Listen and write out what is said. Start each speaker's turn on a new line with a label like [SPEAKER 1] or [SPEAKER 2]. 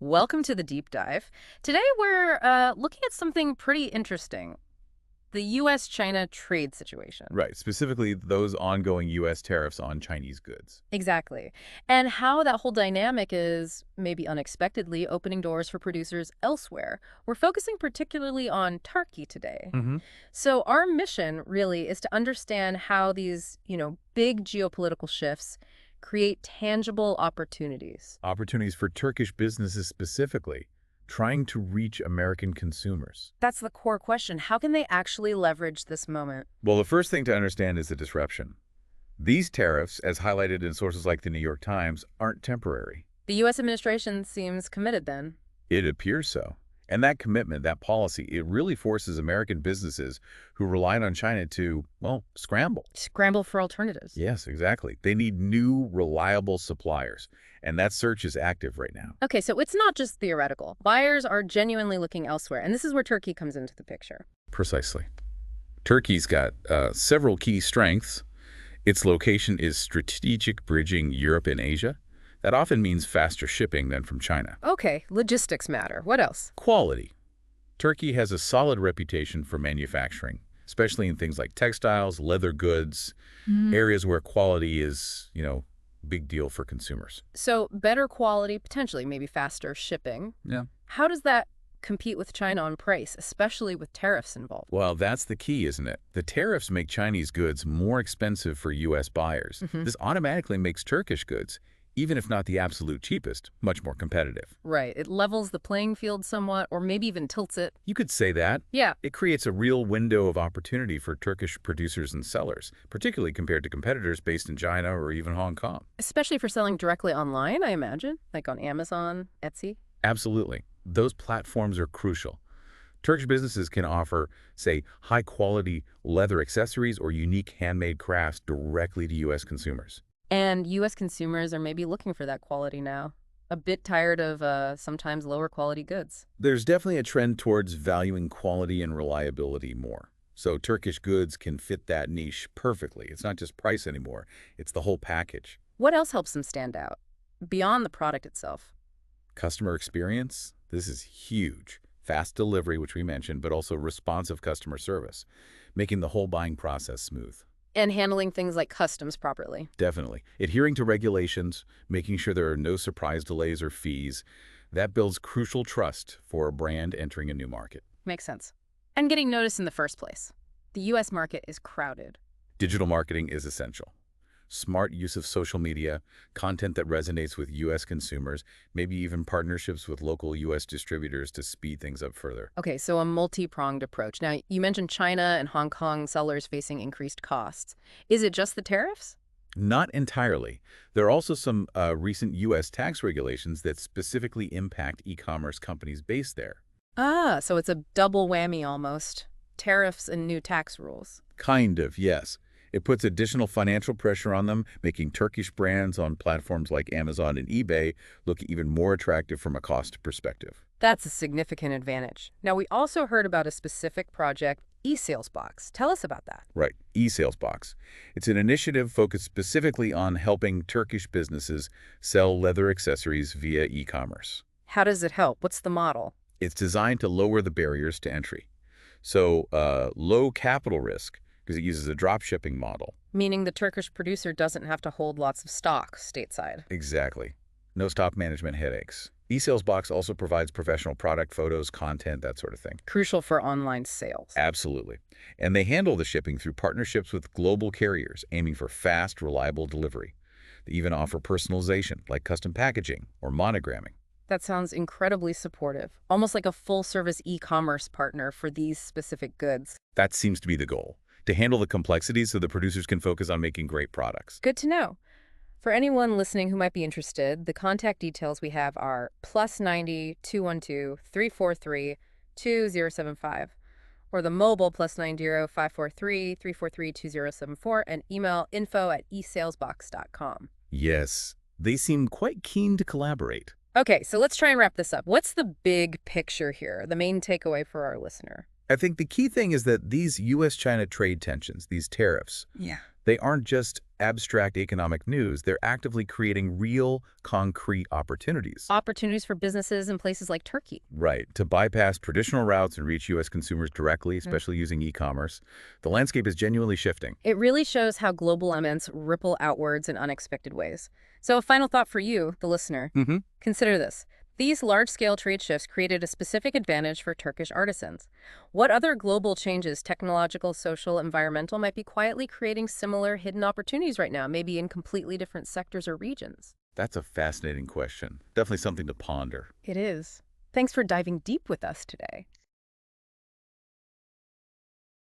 [SPEAKER 1] Welcome to the deep dive. Today we're looking at something pretty interesting, the U.S.-China trade situation.
[SPEAKER 2] Right, specifically those ongoing U.S. tariffs on Chinese goods.
[SPEAKER 1] Exactly. And how that whole dynamic is maybe unexpectedly opening doors for producers elsewhere. We're focusing particularly on Turkey today.
[SPEAKER 2] hmm
[SPEAKER 1] So our mission really is to understand how these, big geopolitical shifts create tangible opportunities.
[SPEAKER 2] Opportunities for Turkish businesses specifically, trying to reach American consumers.
[SPEAKER 1] That's the core question. How can they actually leverage this moment?
[SPEAKER 2] Well, the first thing to understand is the disruption. These tariffs, as highlighted in sources like the New York Times, aren't temporary.
[SPEAKER 1] The U.S. administration seems committed then.
[SPEAKER 2] It appears so. And that commitment, that policy, it really forces American businesses who relied on China to, well, scramble.
[SPEAKER 1] Scramble for alternatives.
[SPEAKER 2] Yes, exactly. They need new, reliable suppliers. And that search is active right now.
[SPEAKER 1] Okay, so it's not just theoretical. Buyers are genuinely looking elsewhere, and this is where Turkey comes into the picture.
[SPEAKER 2] Precisely. Turkey's got several key strengths. Its location is strategic, bridging Europe and Asia. That often means faster shipping than from China.
[SPEAKER 1] Okay, logistics matter. What else?
[SPEAKER 2] Quality. Turkey has a solid reputation for manufacturing, especially in things like textiles, leather goods, areas where quality is, big deal for consumers.
[SPEAKER 1] So better quality, potentially maybe faster shipping.
[SPEAKER 2] Yeah.
[SPEAKER 1] How does that compete with China on price, especially with tariffs involved?
[SPEAKER 2] Well, that's the key, isn't it? The tariffs make Chinese goods more expensive for U.S. buyers. This automatically makes Turkish goods, even if not the absolute cheapest, much more competitive.
[SPEAKER 1] Right. It levels the playing field somewhat, or maybe even tilts it.
[SPEAKER 2] You could say that.
[SPEAKER 1] Yeah.
[SPEAKER 2] It creates a real window of opportunity for Turkish producers and sellers, particularly compared to competitors based in China or even Hong Kong.
[SPEAKER 1] Especially for selling directly online, I imagine, like on Amazon, Etsy.
[SPEAKER 2] Absolutely. Those platforms are crucial. Turkish businesses can offer, say, high-quality leather accessories or unique handmade crafts directly to U.S. consumers.
[SPEAKER 1] And U.S. consumers are maybe looking for that quality now. A bit tired of sometimes lower quality goods.
[SPEAKER 2] There's definitely a trend towards valuing quality and reliability more. So Turkish goods can fit that niche perfectly. It's not just price anymore. It's the whole package.
[SPEAKER 1] What else helps them stand out beyond the product itself?
[SPEAKER 2] Customer experience, this is huge. Fast delivery, which we mentioned, but also responsive customer service, making the whole buying process smooth.
[SPEAKER 1] And handling things like customs properly.
[SPEAKER 2] Definitely. Adhering to regulations, making sure there are no surprise delays or fees, that builds crucial trust for a brand entering a new market.
[SPEAKER 1] Makes sense. And getting noticed in the first place. The U.S. market is crowded.
[SPEAKER 2] Digital marketing is essential. Smart use of social media, content that resonates with U.S. consumers, maybe even partnerships with local U.S. distributors to speed things up further.
[SPEAKER 1] Okay, so a multi-pronged approach. Now, you mentioned China and Hong Kong sellers facing increased costs. Is it just the tariffs?
[SPEAKER 2] Not entirely. There are also some recent U.S. tax regulations that specifically impact e-commerce companies based there.
[SPEAKER 1] Ah, so it's a double whammy almost. Tariffs and new tax rules.
[SPEAKER 2] Kind of, yes. It puts additional financial pressure on them, making Turkish brands on platforms like Amazon and eBay look even more attractive from a cost perspective.
[SPEAKER 1] That's a significant advantage. Now, we also heard about a specific project, eSalesBox. Tell us about that.
[SPEAKER 2] Right, eSalesBox. It's an initiative focused specifically on helping Turkish businesses sell leather accessories via e-commerce.
[SPEAKER 1] How does it help? What's the model?
[SPEAKER 2] It's designed to lower the barriers to entry. So, low capital risk, because it uses a drop shipping model.
[SPEAKER 1] Meaning the Turkish producer doesn't have to hold lots of stock stateside.
[SPEAKER 2] Exactly. No stock management headaches. eSalesBox also provides professional product photos, content, that sort of thing.
[SPEAKER 1] Crucial for online sales.
[SPEAKER 2] Absolutely. And they handle the shipping through partnerships with global carriers, aiming for fast, reliable delivery. They even offer personalization, like custom packaging or monogramming.
[SPEAKER 1] That sounds incredibly supportive. Almost like a full-service e-commerce partner for these specific goods.
[SPEAKER 2] That seems to be the goal, to handle the complexities so the producers can focus on making great products.
[SPEAKER 1] Good to know. For anyone listening who might be interested, the contact details we have are +90 212 343 2075, or the mobile +90 543 343 2074, and email info@esalesbox.com.
[SPEAKER 2] Yes, they seem quite keen to collaborate.
[SPEAKER 1] Okay, so let's try and wrap this up. What's the big picture here, the main takeaway for our listener?
[SPEAKER 2] I think the key thing is that these U.S.-China trade tensions, these tariffs,
[SPEAKER 1] Yeah.
[SPEAKER 2] They aren't just abstract economic news. They're actively creating real, concrete opportunities.
[SPEAKER 1] Opportunities for businesses in places like Turkey.
[SPEAKER 2] Right. To bypass traditional routes and reach U.S. consumers directly, especially using e-commerce, the landscape is genuinely shifting.
[SPEAKER 1] It really shows how global events ripple outwards in unexpected ways. So a final thought for you, the listener.
[SPEAKER 2] Mm-hmm.
[SPEAKER 1] Consider this. These large-scale trade shifts created a specific advantage for Turkish artisans. What other global changes, technological, social, environmental, might be quietly creating similar hidden opportunities right now, maybe in completely different sectors or regions?
[SPEAKER 2] That's a fascinating question. Definitely something to ponder.
[SPEAKER 1] It is. Thanks for diving deep with us today.